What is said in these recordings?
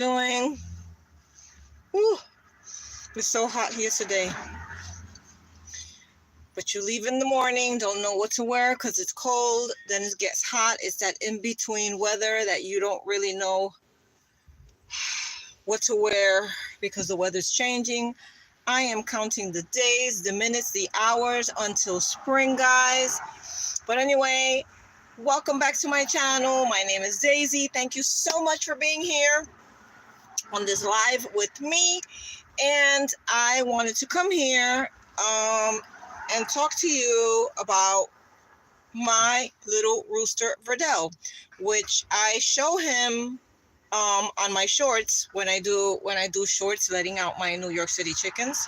Doing? Whew, it's so hot here today. But you leave in the morning, don't know what to wear because it's cold, then it gets hot. It's that in-between weather that you don't really know what to wear because the weather's changing. I am counting the days, the minutes, the hours until spring, guys. But anyway, welcome back to my channel. My name is Daisy. Thank you so much for being here on this live with me. And I wanted to come here and talk to you about my little rooster Verdell, which I show him on my shorts when I do shorts letting out my New York City chickens.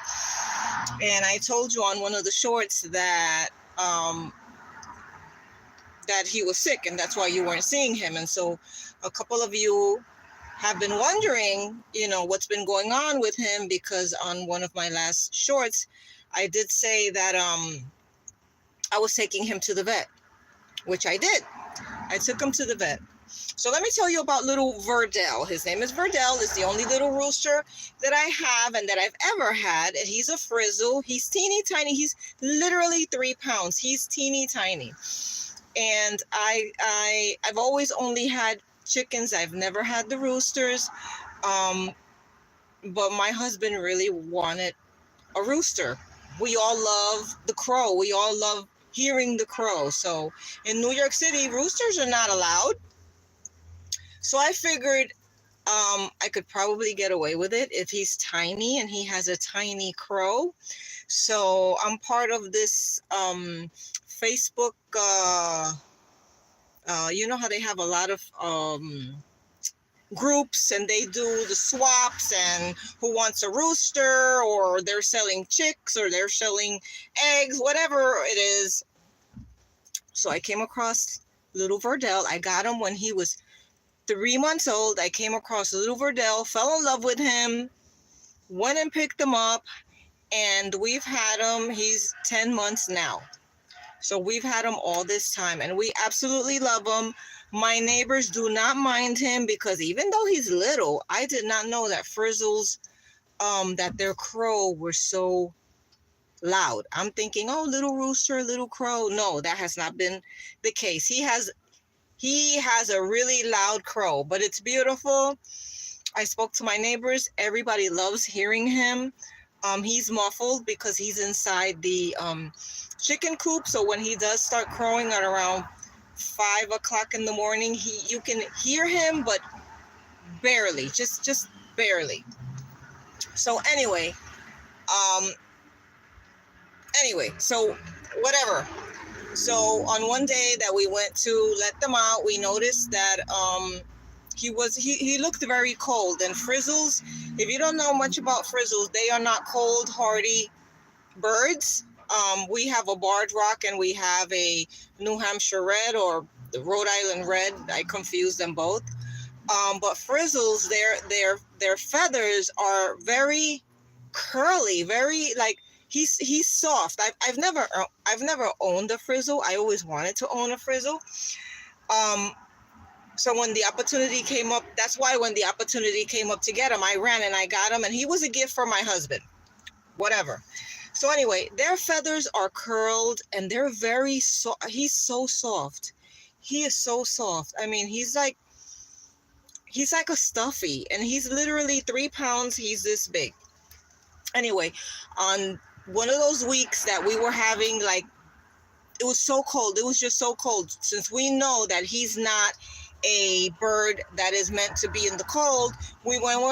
And I told you on one of the shorts that that he was sick, and that's why you weren't seeing him. And so a couple of you have been wondering, what's been going on with him, because on one of my last shorts, I did say that I was taking him to the vet, which I did. I took him to the vet. So let me tell you about little Verdell. His name is Verdell. It's the only little rooster that I have and that I've ever had. And he's a frizzle. He's teeny tiny. He's literally 3 pounds. He's teeny tiny. And I've always only had chickens. I've never had the roosters. But my husband really wanted a rooster. We all love the crow. We all love hearing the crow. So in New York City, roosters are not allowed. So I figured I could probably get away with it if he's tiny and he has a tiny crow. So I'm part of this Facebook, you know how they have a lot of groups and they do the swaps and who wants a rooster, or they're selling chicks, or they're selling eggs, whatever it is. So I came across little Verdell. I got him when he was 3 months old. I came across little Verdell, fell in love with him, went and picked him up, and we've had him. He's 10 months now. So we've had him all this time, and we absolutely love him. My neighbors do not mind him because even though he's little, I did not know that frizzles, that their crow were so loud. I'm thinking, oh, little rooster, little crow. No, that has not been the case. He has a really loud crow, but it's beautiful. I spoke to my neighbors. Everybody loves hearing him. He's muffled because he's inside the chicken coop. So when he does start crowing at around 5 o'clock in the morning, you can hear him, but barely, just barely. So anyway, so whatever. So on one day that we went to let them out, we noticed that he looked very cold. And frizzles, if you don't know much about frizzles, they are not cold hardy birds. We have a barred rock and we have a New Hampshire red, or the Rhode Island red. I confuse them both. But frizzles, their feathers are very curly, very like he's soft. I've never owned a frizzle. I always wanted to own a frizzle. So when the opportunity came up, that's why when the opportunity came up to get him, I ran and I got him, and he was a gift from my husband. Whatever. So anyway, their feathers are curled and they're very soft. He's so soft. He is so soft. I mean, he's like a stuffy, and he's literally 3 pounds. He's this big. Anyway, on one of those weeks that we were having, like, it was so cold. It was just so cold. Since we know that he's not a bird that is meant to be in the cold, we went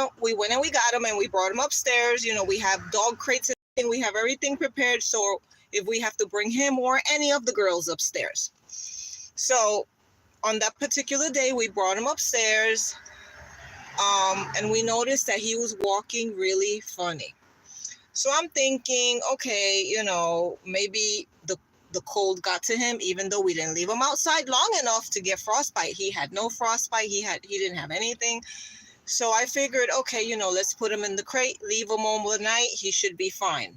and we got him and we brought him upstairs. We have dog crates and we have everything prepared. So if we have to bring him or any of the girls upstairs. So on that particular day, we brought him upstairs, and we noticed that he was walking really funny. So I'm thinking, okay, maybe the cold got to him, even though we didn't leave him outside long enough to get frostbite. He had no frostbite. He didn't have anything. So I figured, okay, let's put him in the crate, leave him overnight. He should be fine.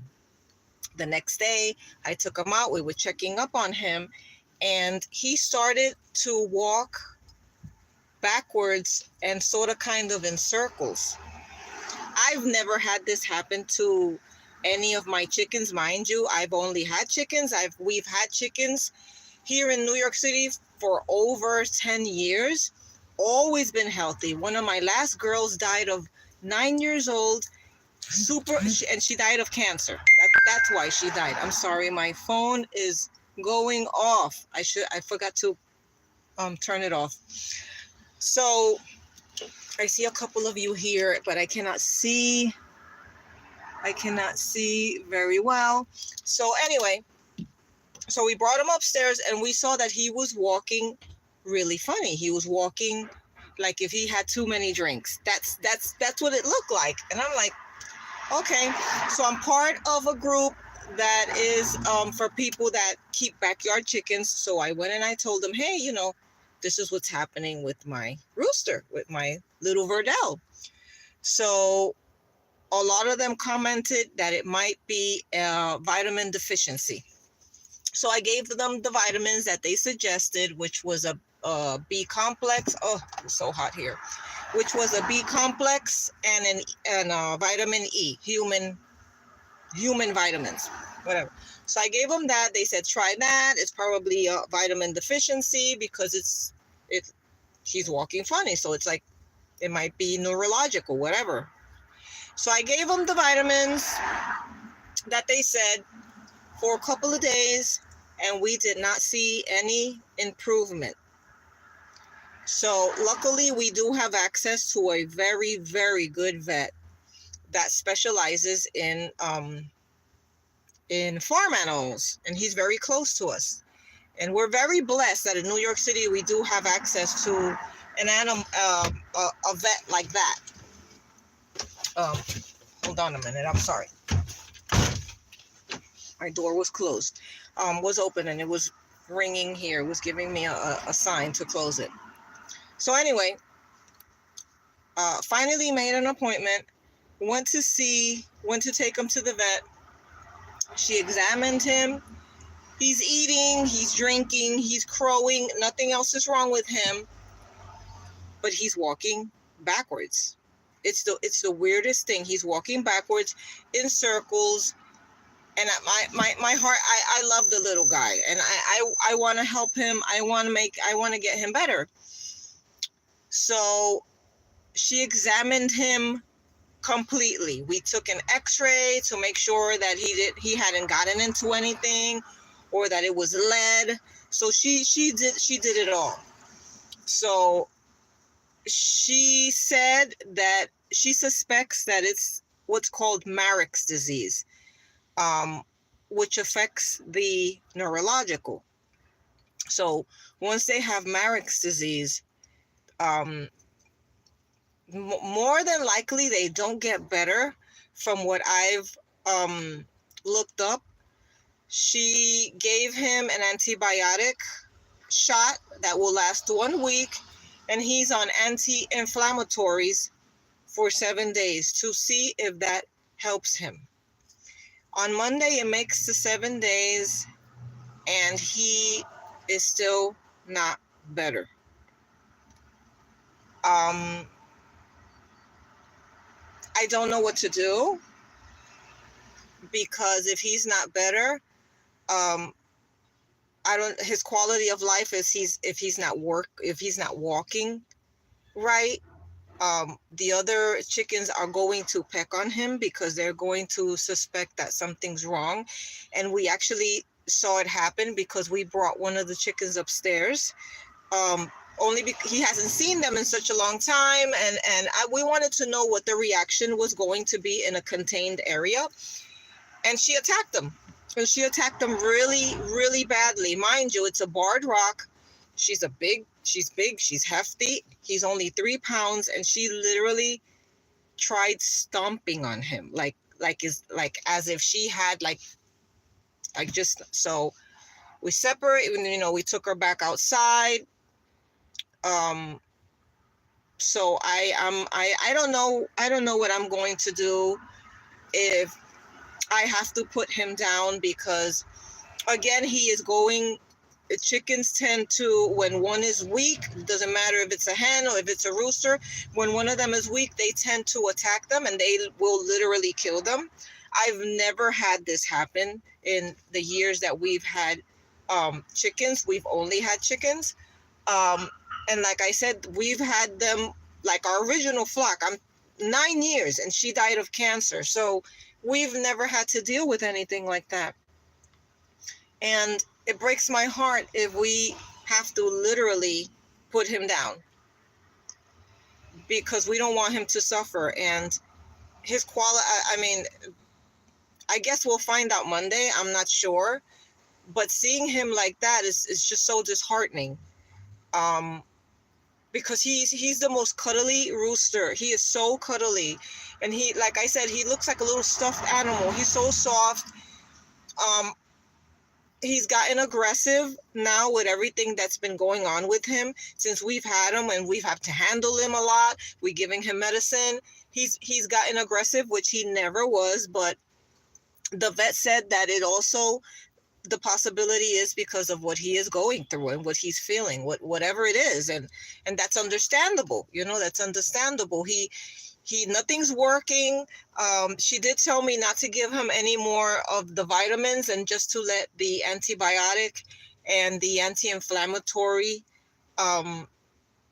The next day, I took him out. We were checking up on him, and he started to walk backwards and sort of kind of in circles. I've never had this happen to any of my chickens, mind you. I've only had chickens. We've had chickens here in New York City for over 10 years. Always been healthy. One of my last girls died of 9 years old, and she died of cancer. That's why she died. I'm sorry, my phone is going off. I forgot to turn it off. So I see a couple of you here, but I cannot see very well. So anyway, so we brought him upstairs and we saw that he was walking really funny. He was walking like if he had too many drinks. That's what it looked like. And I'm like, okay. So I'm part of a group that is for people that keep backyard chickens. So I went and I told them, hey, this is what's happening with my rooster, with my little Verdell. So a lot of them commented that it might be a vitamin deficiency. So I gave them the vitamins that they suggested, which was a B complex. Oh, it's so hot here. Which was a B complex and a vitamin E, human vitamins, whatever. So I gave them that. They said, try that. It's probably a vitamin deficiency because he's walking funny. So it's like, it might be neurological, whatever. So I gave them the vitamins that they said for a couple of days, and we did not see any improvement. So luckily we do have access to a very, very good vet that specializes in farm animals, and he's very close to us. And we're very blessed that in New York City we do have access to an animal, a vet like that. Hold on a minute. I'm sorry. My door was closed. Was open and it was ringing here. It was giving me a sign to close it. So anyway, finally made an appointment. Went to take him to the vet. She examined him. He's eating, he's drinking, he's crowing. Nothing else is wrong with him. But he's walking backwards. It's the weirdest thing. He's walking backwards in circles. And at my heart, I love the little guy, and I want to help him. I want to get him better. So she examined him completely. We took an X-ray to make sure that he hadn't gotten into anything, or that it was lead. So she did it all. So she said that she suspects that it's what's called Marek's disease, which affects the neurological. So once they have Marek's disease, more than likely they don't get better. From what I've looked up, she gave him an antibiotic shot that will last 1 week, and he's on anti-inflammatories for 7 days to see if that helps him. On Monday, it makes the 7 days, and he is still not better. I don't know what to do, because if he's not better, his quality of life is if he's not walking right, the other chickens are going to peck on him because they're going to suspect that something's wrong. And we actually saw it happen because we brought one of the chickens upstairs, only because he hasn't seen them in such a long time, and we wanted to know what the reaction was going to be in a contained area. And she attacked them. And she attacked them really, really badly. Mind you, it's a barred rock. She's big, she's hefty. He's only 3 pounds, and she literally tried stomping on him, like as if she had so we separated, we took her back outside. So I don't know what I'm going to do if I have to put him down, because again, he is going chickens tend to, when one is weak, doesn't matter if it's a hen or if it's a rooster, when one of them is weak, they tend to attack them and they will literally kill them. I've never had this happen in the years that we've had chickens. We've only had chickens. And like I said, we've had them, like our original flock. I'm 9 years and she died of cancer. So we've never had to deal with anything like that. And it breaks my heart if we have to literally put him down because we don't want him to suffer. And his quality, I mean, I guess we'll find out Monday. I'm not sure. But seeing him like that is just so disheartening. Because he's the most cuddly rooster. He is so cuddly. And he, like I said, he looks like a little stuffed animal. He's so soft. He's gotten aggressive now with everything that's been going on with him since we've had him, and we've had to handle him a lot. We're giving him medicine. He's gotten aggressive, which he never was, but the vet said that it also, the possibility is because of what he is going through and what he's feeling, whatever it is, and that's understandable. You know, that's understandable. He nothing's working. She did tell me not to give him any more of the vitamins and just to let the antibiotic and the anti-inflammatory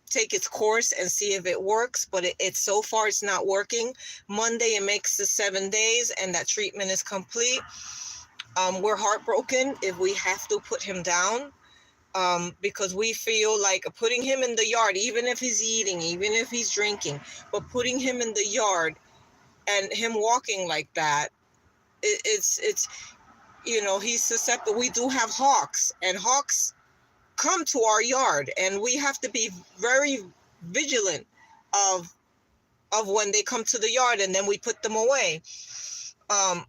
take its course and see if it works. But it's so far it's not working. Monday it makes the 7 days and that treatment is complete. We're heartbroken if we have to put him down. Because we feel like putting him in the yard, even if he's eating, even if he's drinking, but putting him in the yard and him walking like that, it's you know, he's susceptible. We do have hawks, and hawks come to our yard, and we have to be very vigilant of when they come to the yard, and then we put them away. A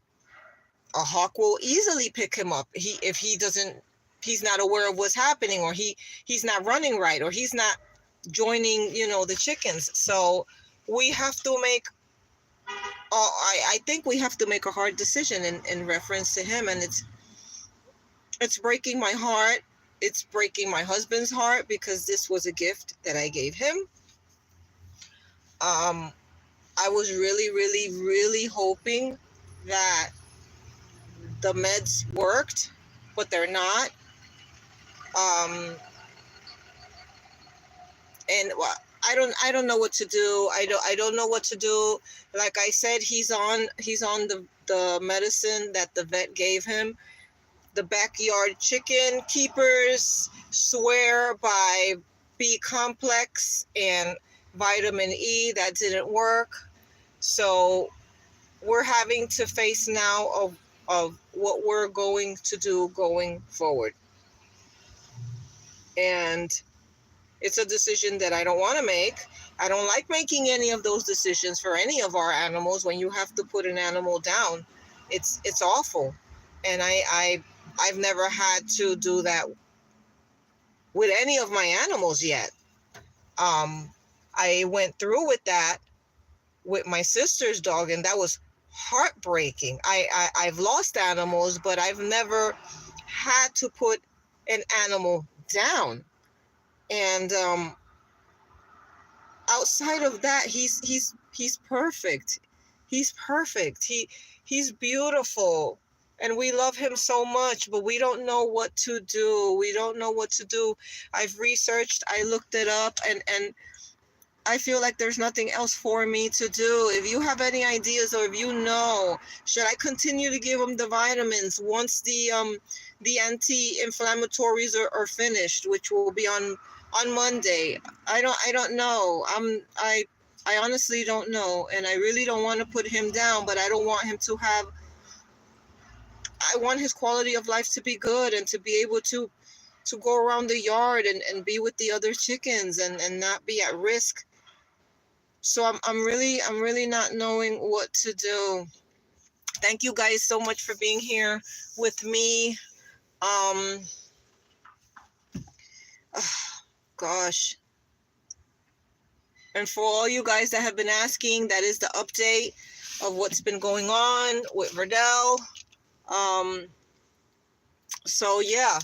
hawk will easily pick him up if he's not aware of what's happening, or he's not running right, or he's not joining, you know, the chickens. So we have to make, I think we have to make a hard decision in reference to him. And it's breaking my heart. It's breaking my husband's heart because this was a gift that I gave him. I was really, really, really hoping that the meds worked, but they're not. And I don't know what to do. I don't know what to do. Like I said, he's on the medicine that the vet gave him. The backyard chicken keepers swear by B complex and vitamin E. That didn't work. So we're having to face now of what we're going to do going forward. And it's a decision that I don't want to make. I don't like making any of those decisions for any of our animals. When you have to put an animal down, it's awful. And I've never had to do that with any of my animals yet. I went through with that with my sister's dog, and that was heartbreaking. I've lost animals, but I've never had to put an animal down. And outside of that, he's perfect. He's perfect. He's beautiful, and we love him so much, but we don't know what to do. We don't know what to do. I've researched, I looked it up, and I feel like there's nothing else for me to do. If you have any ideas, or if you know, should I continue to give him the vitamins once the anti-inflammatories are finished, which will be on Monday? I don't know. I honestly don't know, and I really don't want to put him down, but I don't want him to have, I want his quality of life to be good and to be able to go around the yard and be with the other chickens and not be at risk. So I'm really not knowing what to do. Thank you guys so much for being here with me. Gosh. And for all you guys that have been asking, that is the update of what's been going on with Verdell. So yeah,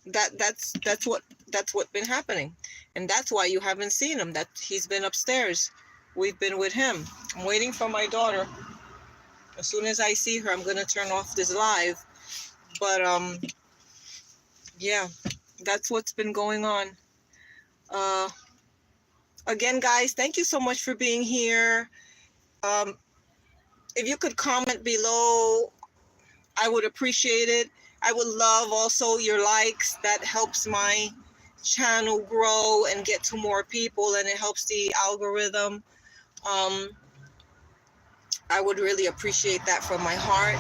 That's what's been happening, and that's why you haven't seen him. That he's been upstairs. We've been with him. I'm waiting for my daughter. As soon as I see her, I'm gonna turn off this live. But yeah, that's what's been going on. Again, guys, thank you so much for being here. If you could comment below, I would appreciate it. I would love also your likes. That helps my channel grow and get to more people, and it helps the algorithm. I would really appreciate that from my heart.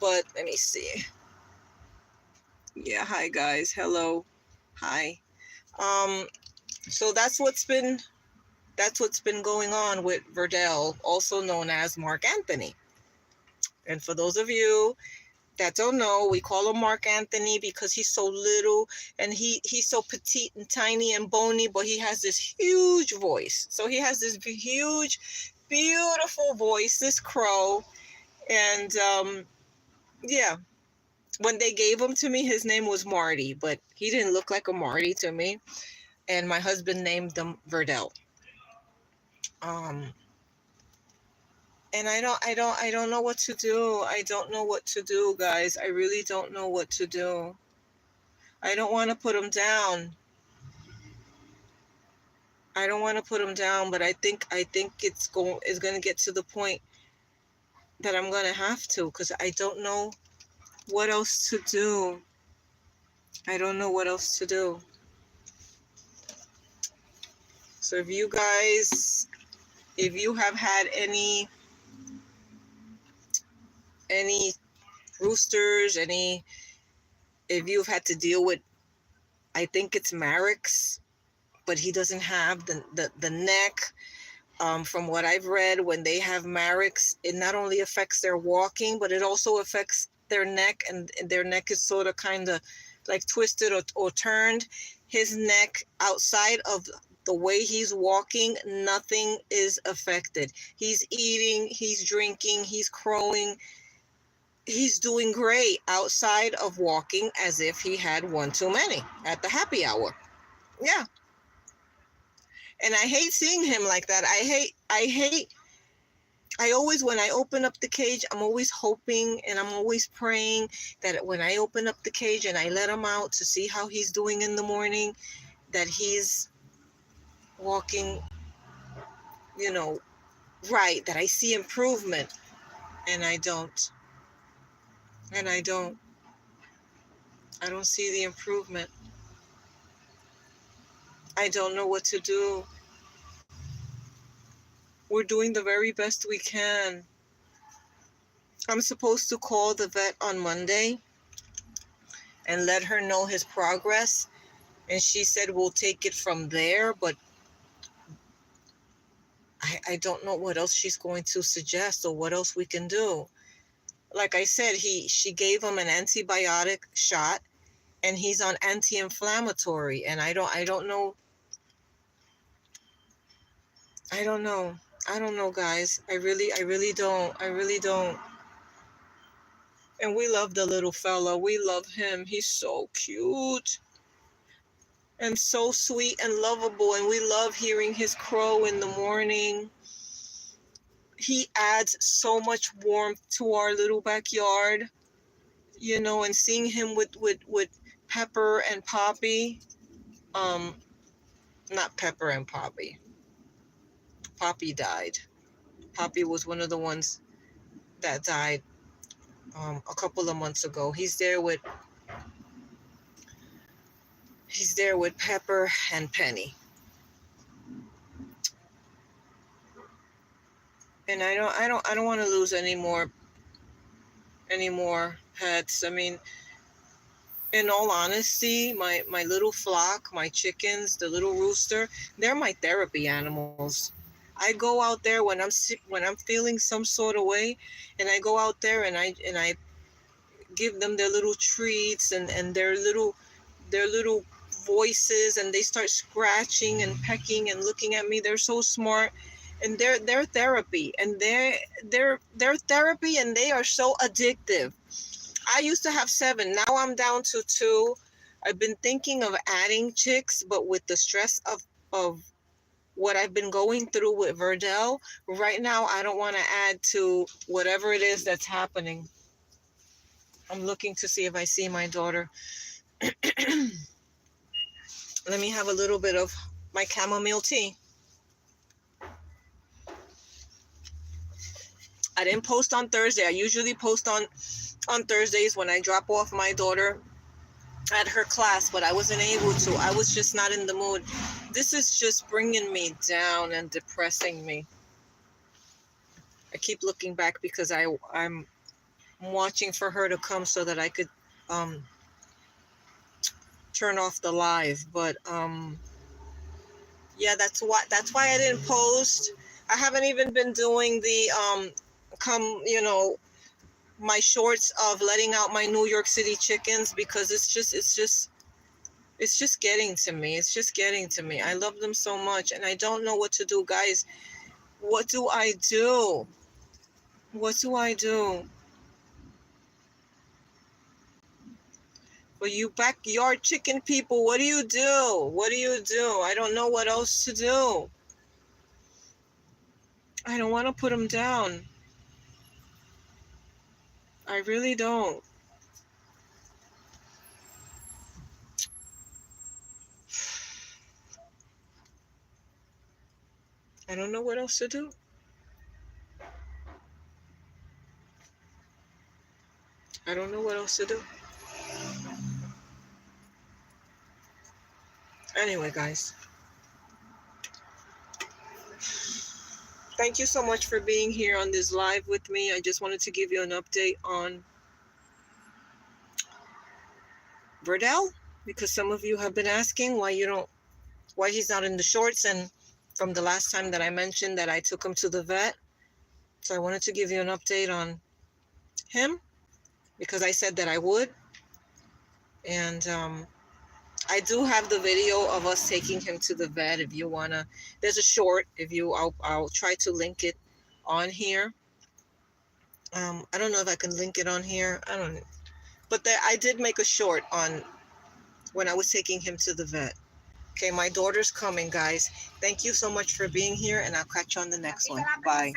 But let me see. Yeah, hi guys. Hello. Hi. So that's what's been going on with Verdell, also known as Mark Anthony. And for those of you that don't know, we call him Mark Anthony because he's so little and he's so petite and tiny and bony, but he has this huge voice. So he has this huge, beautiful voice, this crow. And yeah, when they gave him to me, his name was Marty, but he didn't look like a Marty to me. And my husband named him Verdell. And I don't know what to do. I don't know what to do, guys. I really don't know what to do. I don't want to put him down. I don't want to put him down, but I think it's going to get to the point that I'm going to have to, because I don't know what else to do. I don't know what else to do. So if you guys, if you have had any roosters, if you've had to deal with, I think it's Marek's, but he doesn't have the neck. From what I've read, when they have Marek's, it not only affects their walking, but it also affects their neck, and their neck is sort of kind of like twisted or turned. His neck, outside of the way he's walking, nothing is affected. He's eating, he's drinking, he's crowing. He's doing great outside of walking as if he had one too many at the happy hour. Yeah. And I hate seeing him like that. I always, when I open up the cage, I'm always hoping and I'm always praying that when I open up the cage and I let him out to see how he's doing in the morning, that he's walking, right, that I see improvement. And I don't. And I don't see the improvement. I don't know what to do. We're doing the very best we can. I'm supposed to call the vet on Monday and let her know his progress. And she said we'll take it from there, but I don't know what else she's going to suggest or what else we can do. Like I said, she gave him an antibiotic shot and he's on anti-inflammatory, and I don't know. I don't know, guys. I really don't. And we love the little fella. We love him. He's so cute and so sweet and lovable. And we love hearing his crow in the morning. He adds so much warmth to our little backyard, and seeing him with Pepper and Poppy. Not Pepper and Poppy. Poppy died. Poppy was one of the ones that died a couple of months ago. He's there with Pepper and Penny. And I don't want to lose any more pets. I mean, in all honesty, my little flock, my chickens, the little rooster, they're my therapy animals. I go out there when I'm sick, when I'm feeling some sort of way, and I go out there and I give them their little treats and their little voices, and they start scratching and pecking and looking at me. They're so smart, and they're therapy, and they're therapy, and they are so addictive. I used to have 7. Now I'm down to 2. I've been thinking of adding chicks, but with the stress of what I've been going through with Verdell, right now I don't want to add to whatever it is that's happening. I'm looking to see if I see my daughter. Let me have a little bit of my chamomile tea. I didn't post on Thursday. I usually post on Thursdays when I drop off my daughter at her class, but I wasn't able to. I was just not in the mood. This is just bringing me down and depressing me. I keep looking back because I'm watching for her to come so that I could turn off the live. But yeah, that's why I didn't post. I haven't even been doing the my shorts of letting out my New York City chickens, because it's just getting to me. It's just getting to me. I love them so much and I don't know what to do, guys. What do I do? What do I do? For you backyard chicken people, what do you do? What do you do? I don't know what else to do. I don't want to put them down. I really don't. I don't know what else to do. I don't know what else to do. Anyway, guys. Thank you so much for being here on this live with me. I just wanted to give you an update on Verdell, because some of you have been asking why he's not in the shorts, and from the last time that I mentioned that I took him to the vet. So I wanted to give you an update on him because I said that I would. And I do have the video of us taking him to the vet. If you wanna, there's a short. I'll try to link it on here. I don't know if I can link it on here. I don't know. But I did make a short on when I was taking him to the vet. Okay, my daughter's coming, guys. Thank you so much for being here, and I'll catch you on the next one. Bye.